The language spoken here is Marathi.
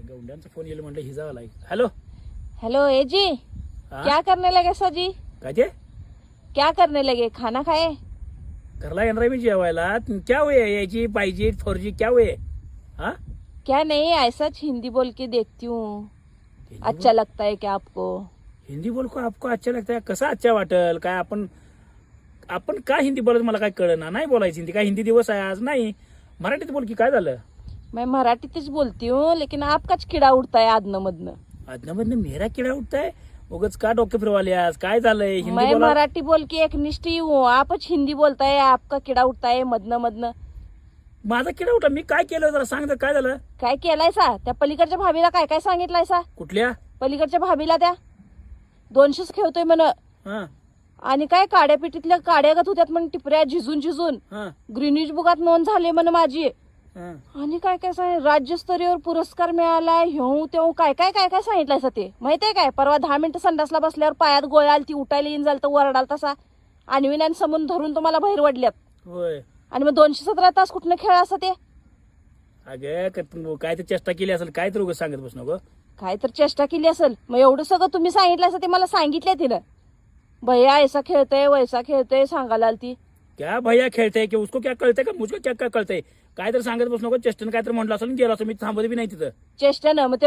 गौंड्यांचा फोन येईल म्हणलं हिजा आलाय. हॅलो हेलो ए जी, हाँ? क्या करने लगे सर जी? काय ते क्या करने लगे? खाना खाए? घरला येणार आहे मी जेवायला. क्या हुए याची पाहिजे 4G क्या हुए? हाँ क्या नहीं, ऐसा हिंदी बोल के देखती हूँ. अच्छा लगता है क्या आपको? हिंदी बोल को आपको अच्छा लगता है? कसा अच्छा वाटेल काय? आपण आपण का हिंदी बोलत मला काय कळना. नाही बोलायची हिंदी. काय हिंदी दिवस आहे आज? नाही मराठीत बोल की. काय झालं? मैं मराठीतच बोलती हूँ, लेकिन आपकाच किडा उडता है आदन मधनं. अदनामधनं मेरा किडा उठताय. उगाच का डोके फिरवाले आज? काय झालंय? हिंदी मैं बोला. मराठी बोल के एक निष्ठी हूँ, आपच हिंदी बोलताय. आपका किडा उडता है मधनं मधनं. माझा किडा उठा. मी काय केलं जरा सांग. काय झालं? काय केलायसा? त्या पलीकडच्या भाभीला काय काय सांगितलायसा? कुठल्या? पलीकडच्या भाभीला त्या 200 खेळतोय म्हण. हा आणि काय काड्या पिटीतल्या काड्या गत होत्यात म्हण, टिपऱ्या झिजून झिजून. हा ग्रीनिज बुकात नोंद झाली म्हण माझी. हा आणि काय काय सांग, राज्यस्तरीय पुरस्कार मिळालाय. ह्यो तेव काय काय काय काय सांगितलंय ते माहितीये काय? परवा 10 मिनिटं संडासला बसल्यावर पायात गोळ्या आली, ती उठायला येईन झालं तर वरडाल तसा. आणि विनान समून धरून तुम्हाला बाहेर वडल्यात. होय. आणि मग 217 तास कुठनं खेळ असं ते? अगं काय तर चेष्टा केली असेल. काय तर उगाच सांगत बस नको. काय तर चेष्टा केली असेल. मग एवढं सगळं तुम्ही सांगितलं असं ते मला सांगितलंय तिनं. भैया ऐसा खेळतय वैसा खेळतय सांगायला ती. क्या भैया खेळते की उसको क्या कळतंय का? मुझको क्या काय कळतंय? काय तर सांगत बस नको. चेष्टन काय तर म्हटलं असेल गेलो असं. मी थांबत बी नाही तिथं. चेष्टा ना मग ते